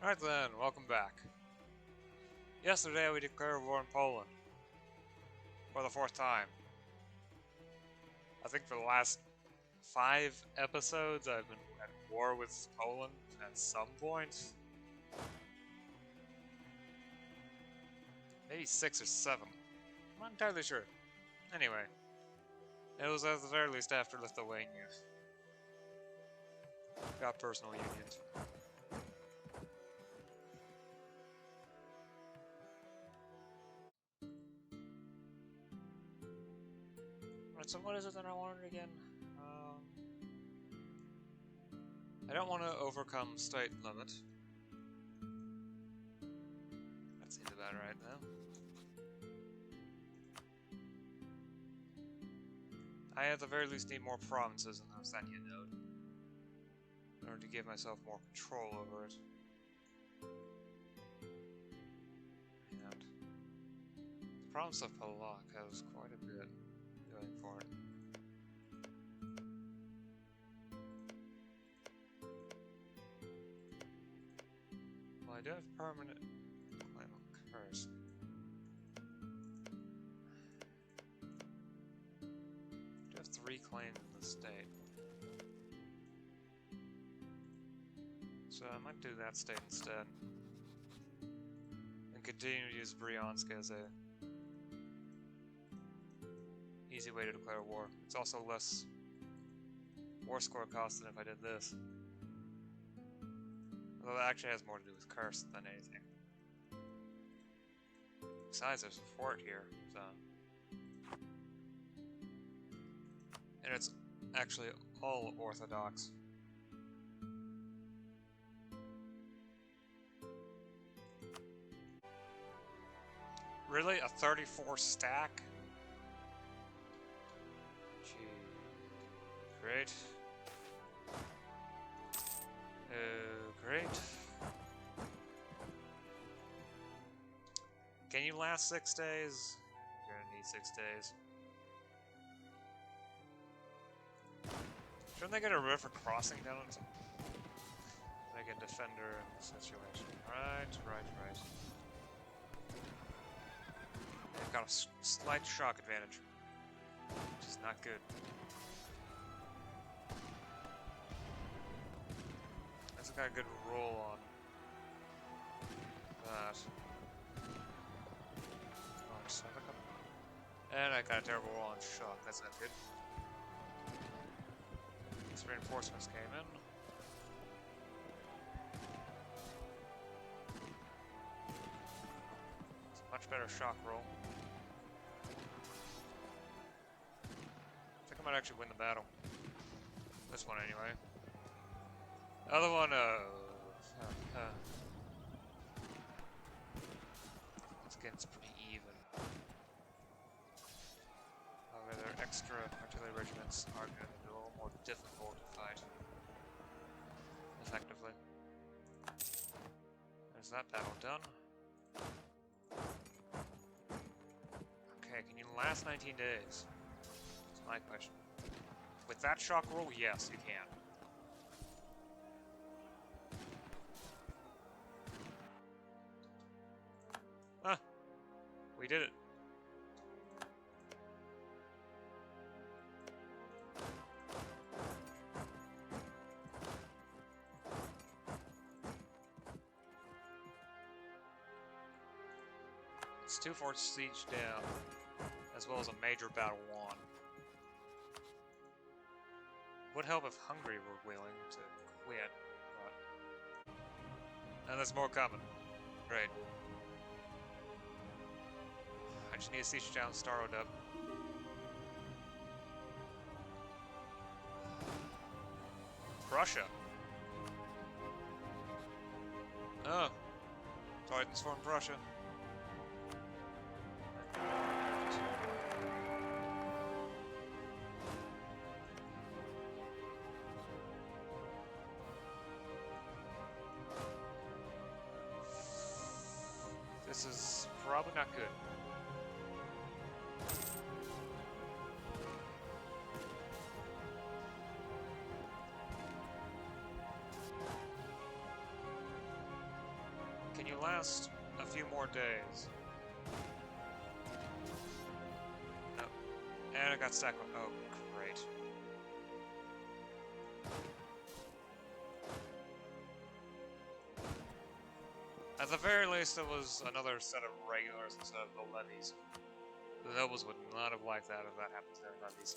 Alright then, welcome back. Yesterday we declared war on Poland. For the 4th time. I think for the last 5 episodes I've been at war with Poland at some point. Maybe 6 or 7. I'm not entirely sure. Anyway. It was at the very least after Lithuania. Got personal unions. Alright, so what is it that I wanted again? I don't want to overcome state limit. That seems about right now. I at the very least need more provinces in the Ruthenia node in order to give myself more control over it. And the province of Palak has quite a bit going for it. Well, I do have permanent claim on Kursk. I do have 3 claims in the state. So I might do that state instead. And continue to use Bryansk as a easy way to declare war. It's also less war score cost than if I did this. Although that actually has more to do with Kursk than anything. Besides, there's a fort here, so... And it's actually all Orthodox. Really? A 34 stack? Gee. Great. Great. Can you last 6 days? You're gonna need 6 days. Shouldn't they get a river crossing down to make a defender in the situation? Right. They've got a slight shock advantage, which is not good. That's got a good roll on that. And I got a terrible roll on shock. That's not good. These reinforcements came in. It's a much better shock roll. I think I might actually win the battle. This one anyway. The other one, this game's pretty even. However, their extra artillery regiments are going to be a little more difficult to fight effectively. There's that battle done. Okay, can you last 19 days? That's my question. With that shock roll, yes, you can. Ah, we did it. It's 2 forts siege down, as well as a major battle won. Would help if Hungary were willing to quit, but... And there's more coming. Great. I just need to siege down Starodub. Prussia. Oh. Titans form Prussia. This is probably not good. Can you last a few more days? No. And I got stuck. Oh, great. At the very least, it was another set of regulars instead of the levies. The nobles would not have liked that if that happened to their levies.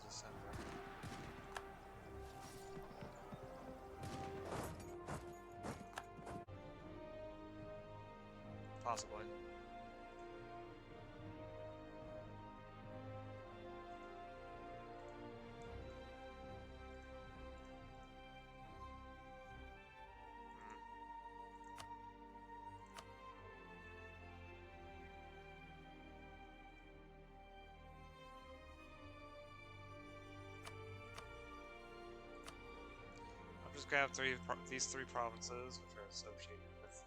December. Possibly. Just grab these three provinces, which are associated with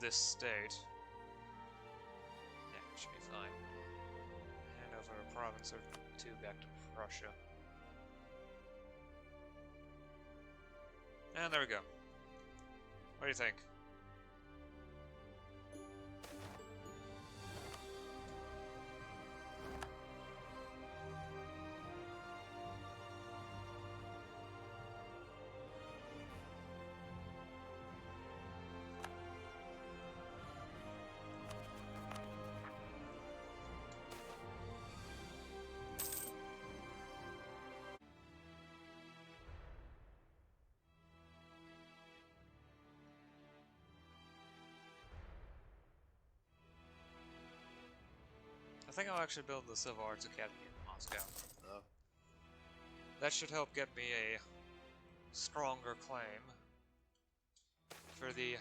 this state. Yeah, it should be fine. Hand over a province or two back to Prussia. And there we go. What do you think? I think I'll actually build the Civil Arts Academy in Moscow. That should help get me a stronger claim for the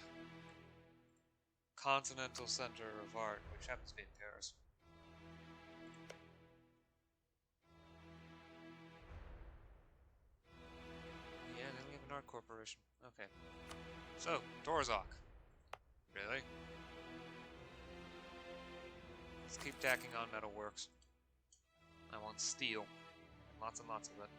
Continental Center of Art, which happens to be in Paris. Yeah, they only have an art corporation. Okay. So, Torzok. Really? Let's keep tacking on metalworks. I want steel. Lots and lots of it.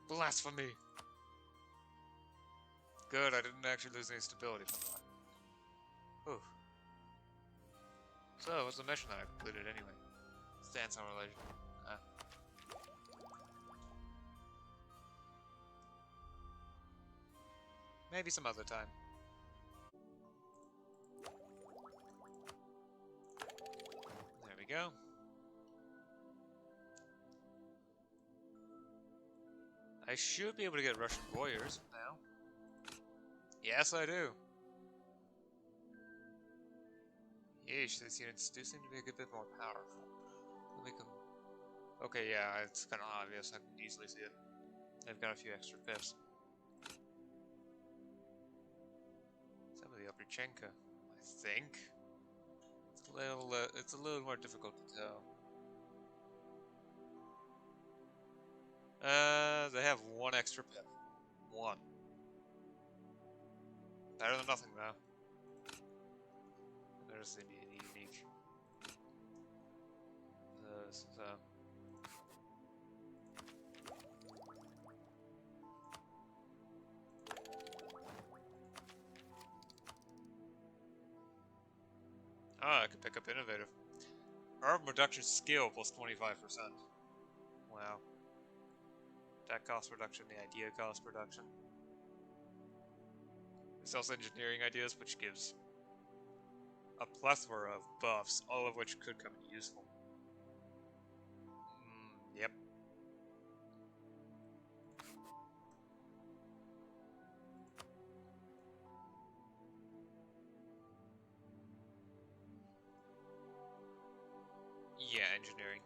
Blasphemy! Good, I didn't actually lose any stability from that. Whew. So, what's the mission that I completed anyway? Stance on religion. Maybe some other time. There we go. I should be able to get Russian warriors now. Yes, I do. Yeesh, these units do seem to be a good bit more powerful. Let me come. Okay, yeah, it's kind of obvious. I can easily see it. They've got a few extra pips. Some of the Upperchenka, I think. It's a little more difficult to tell. They have one extra pip. One. Better than nothing, though. There's the unique. So. Ah, I could pick up innovative. Arm reduction skill plus 25%. Wow. Attack cost reduction, the idea cost reduction. There's also engineering ideas, which gives a plethora of buffs, all of which could come in useful. Yep. Yeah, engineering.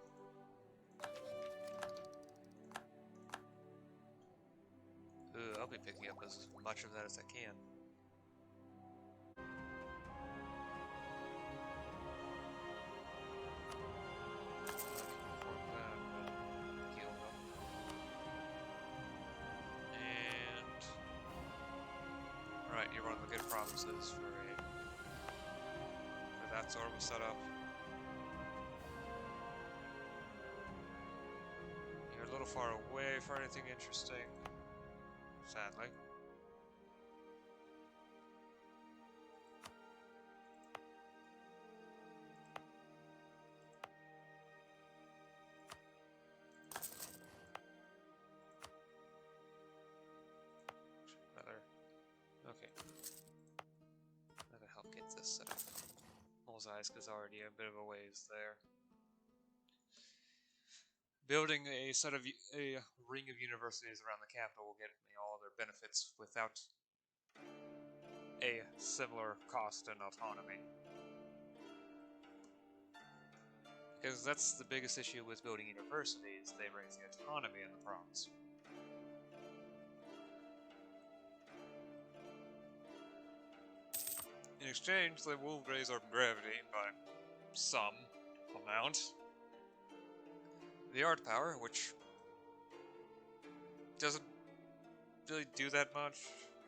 I'll be picking up as much of that as I can. And right, you're one of the good provinces for that sort of a setup. You're a little far away for anything interesting, sadly. Okay. That'll help get this set up. Mosai's already a bit of a ways there. Building a ring of universities around the capital will get me all their benefits without a similar cost and autonomy. Because that's the biggest issue with building universities, they raise the autonomy in the province. In exchange, they will raise our gravity by some amount. The art power, which doesn't really do that much,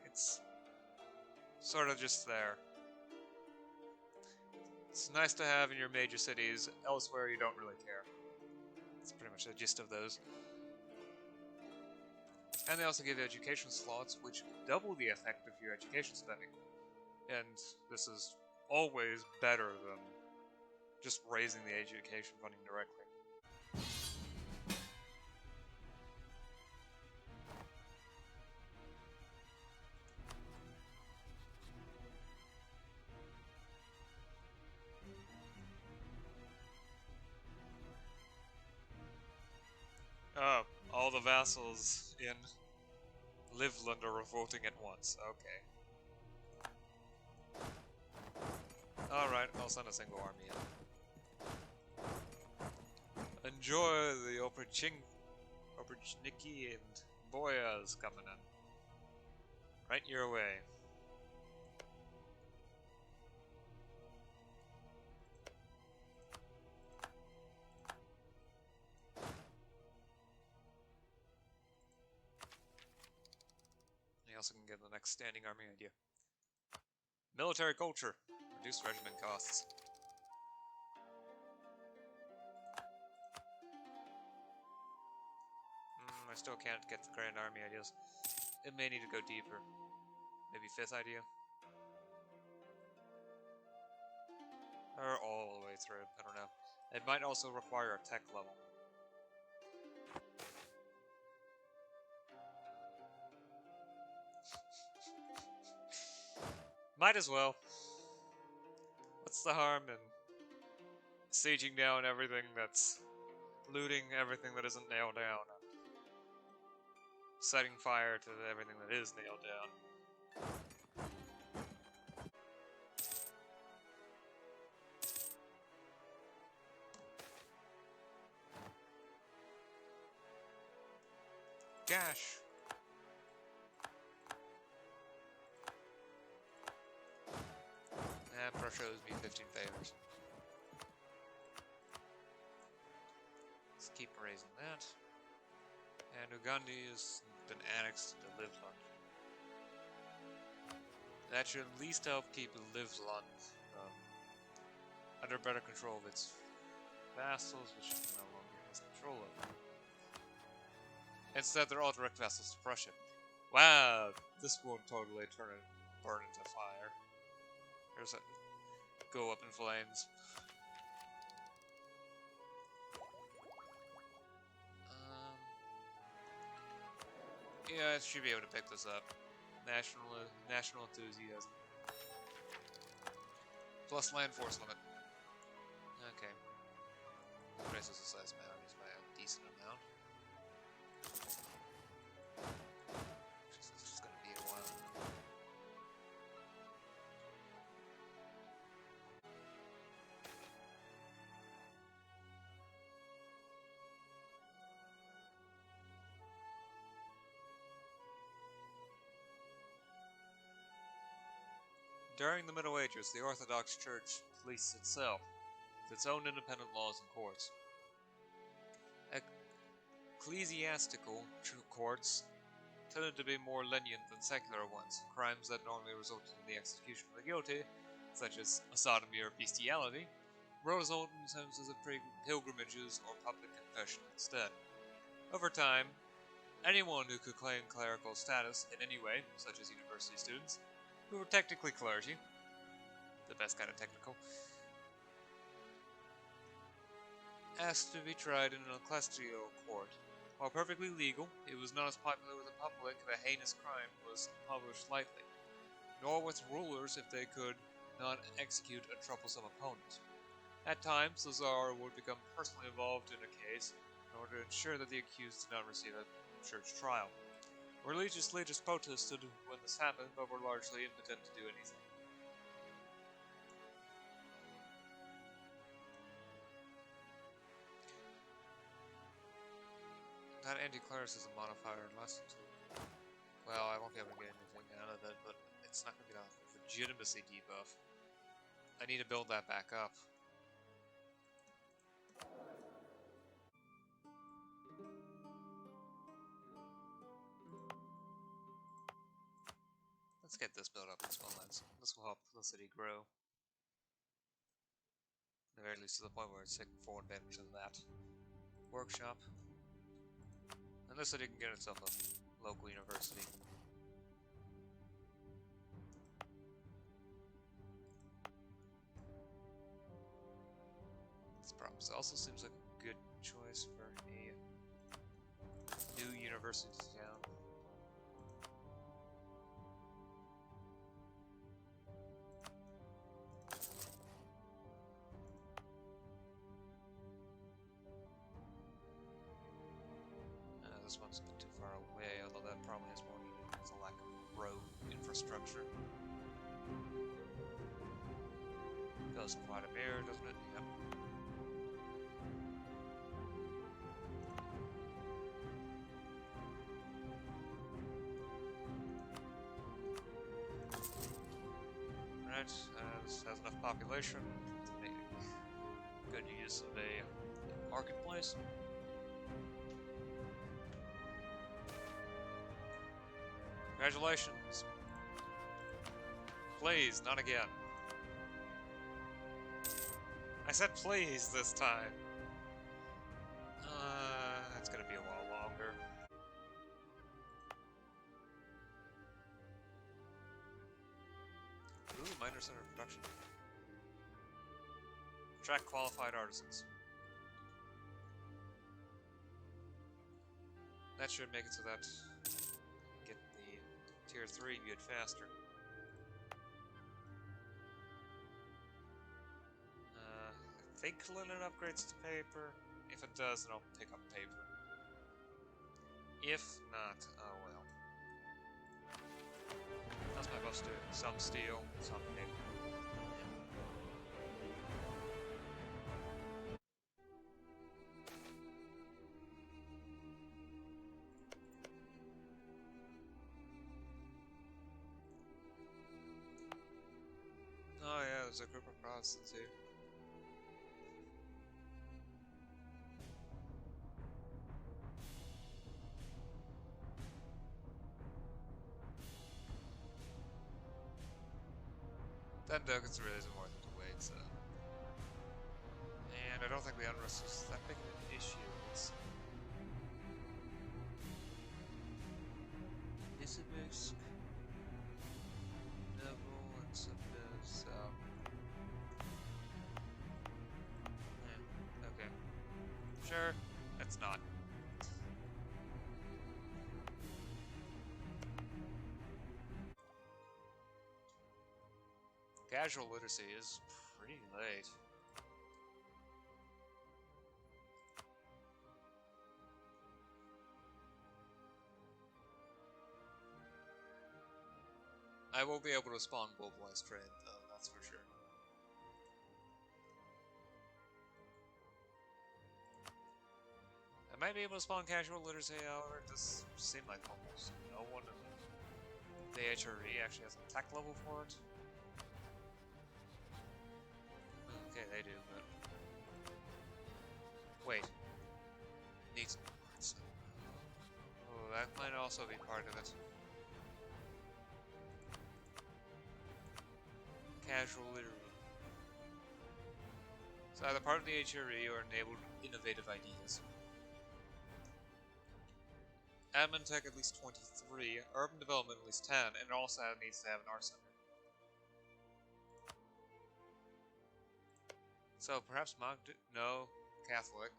it's sort of just there. It's nice to have in your major cities, elsewhere you don't really care. That's pretty much the gist of those. And they also give education slots, which double the effect of your education spending. And this is always better than just raising the education funding directly. All the vassals in Livland are revolting at once. Okay. Alright, I'll send a single army in. Enjoy the Oprichniki and Boyas coming in. Right your way. You also can get the next standing army idea. Military culture. Reduce regiment costs. I still can't get the grand army ideas. It may need to go deeper. Maybe 5th idea? Or all the way through, I don't know. It might also require a tech level. Might as well. What's the harm in sieging down everything that's... looting everything that isn't nailed down, and setting fire to everything that is nailed down. Gash! And Prussia owes me 15 favors. Let's keep raising that. And Ugandi has been annexed to Livland. That should at least help keep Livland under better control of its vassals, which it no longer has control of. Instead, they're all direct vassals to Prussia. Wow, this will totally burn into fire. There's a go up in flames. Yeah, I should be able to pick this up. National enthusiasm. Plus land force limit. Okay. Raises the size of my armies by a decent amount. This is gonna be a while. During the Middle Ages, the Orthodox Church policed itself, with its own independent laws and courts. Ecclesiastical courts tended to be more lenient than secular ones. Crimes that normally resulted in the execution of the guilty, such as sodomy or bestiality, result in sentences of pilgrimages or public confession instead. Over time, anyone who could claim clerical status in any way, such as university students, who were technically clergy, the best kind of technical, asked to be tried in an ecclesiastical court. While perfectly legal, it was not as popular with the public if a heinous crime was published lightly, nor with rulers if they could not execute a troublesome opponent. At times, the Tsar would become personally involved in a case in order to ensure that the accused did not receive a church trial. Religious leaders protested when this happened, but were largely impotent to do anything. That anti-clericism modifier lasts until... Well, I won't be able to get anything out of it, but it's not going to be a legitimacy debuff. I need to build that back up. Let's get this built up as well. This will help the city grow. At the very least to the point where it's taking full advantage of that. Workshop. And the city can get itself a local university. This promise also seems like a good choice for a new university town. This one's a bit too far away, although that probably has more to do with the lack of road infrastructure. Goes quite a mirror, doesn't it? Yep. Right, this has enough population to make good use of a marketplace. Congratulations. Please, not again. I said please this time. It's gonna be a while longer. Ooh, minor center of production. Attract qualified artisans. That should make it so that get the tier 3 good faster. I think linen upgrades to paper. If it does, then I'll pick up paper. If not, oh well. That's my boss doing. Some steel, some paper. Oh yeah, there's a group of Protestants here. That gets really isn't worth it to wait, so. And I don't think the unrest is that big of an issue. It's Pskov, Neville, and Subnez, okay. Sure, it's not. Casual literacy is pretty late. I will be able to spawn globalized trade, though, that's for sure. I might be able to spawn casual literacy, however, it does seem like almost no one in the HRE actually has a tech level for it. Okay, they do, but... Wait. Needs parts. Oh, that might also be part of it. Casual literary. So either part of the HRE or enabled innovative ideas. Admin Tech at least 23, Urban Development at least 10, and it also needs to have an art center. So perhaps no, Catholic.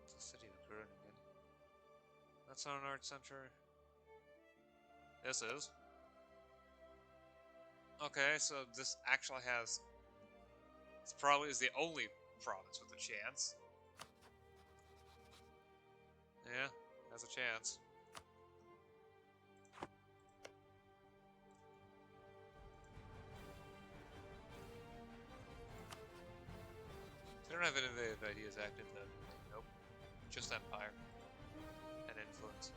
It's the city of Groningen. That's not an art center. This is. Okay, so this actually has... This probably is the only province with a chance. Yeah, has a chance. They don't have innovative ideas active though. Nope. Just Empire. And influence.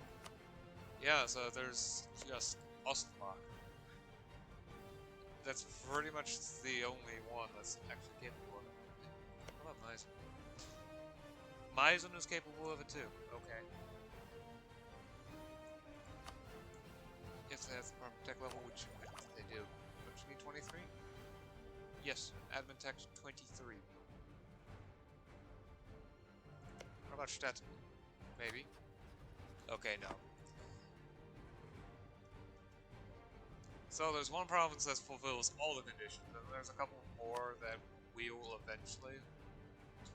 Yeah, so there's just Ostmark. That's pretty much the only one that's actually capable of it. How about Meisen? Meisen is capable of it too. Okay. If they have the Department Tech level, which I don't think they do. Don't you need 23? Yes, Admin Tech 23. What about Stettin? Maybe. Okay, no. So there's one province that fulfills all the conditions, and there's a couple more that we will eventually,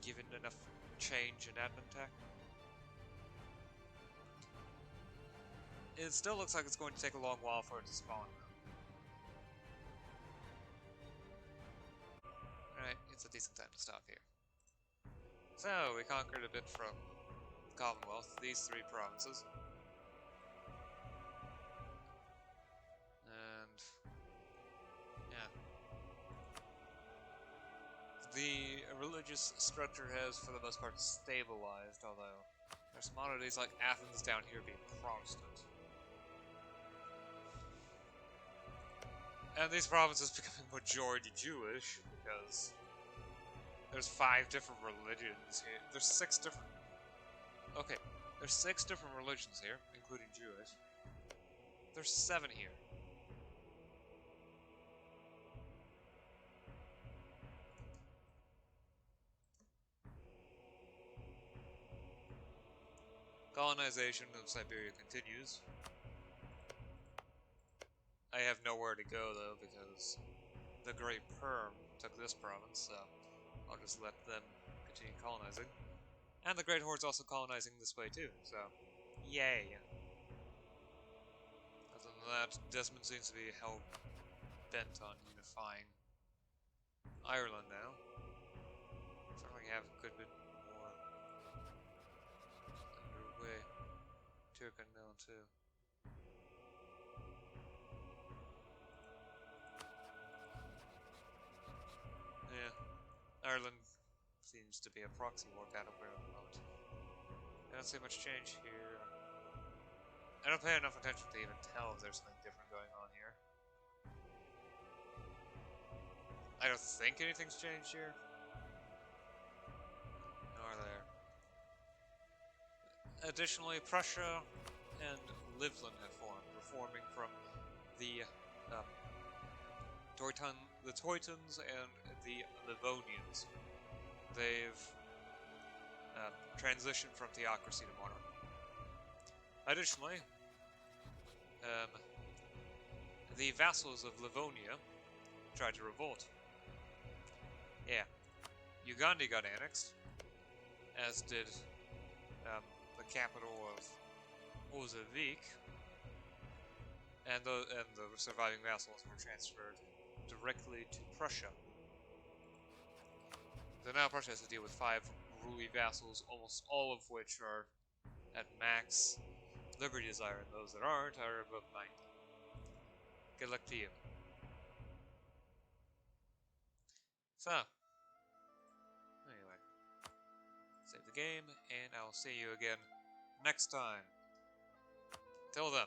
given enough change in admin tech. It still looks like it's going to take a long while for it to spawn, though. Alright, it's a decent time to stop here. So, we conquered a bit from the Commonwealth, these 3 provinces. And... yeah. The religious structure has, for the most part, stabilized, although there's some oddities like Athens down here being Protestant. And these provinces becoming majority Jewish, because there's 5 different religions here. There's 6 different... Okay, there's 6 different religions here, including Jewish. There's 7 here. Colonization of Siberia continues. I have nowhere to go, though, because the Great Perm took this province, so I'll just let them continue colonizing. And the Great Horde's also colonizing this way, too, so yay. Other than that, Desmond seems to be hell-bent on unifying Ireland now. Certainly have a good bit more underway. Tyrconnell, too. Yeah, Ireland seems to be a proxy war battleground at the moment. I don't see much change here. I don't pay enough attention to even tell if there's something different going on here. I don't think anything's changed here. Nor there. Additionally, Prussia and Livland have formed, reforming from the Teutons and the Livonians. They've transitioned from theocracy to monarchy. Additionally, the vassals of Livonia tried to revolt. Yeah, Uganda got annexed, as did the capital of Ozavik, and the surviving vassals were transferred directly to Prussia. So now Prussia has to deal with 5 ruly vassals, almost all of which are at max liberty desire, and those that aren't are above 90. Good luck to you. So, anyway, save the game, and I'll see you again next time. Till then.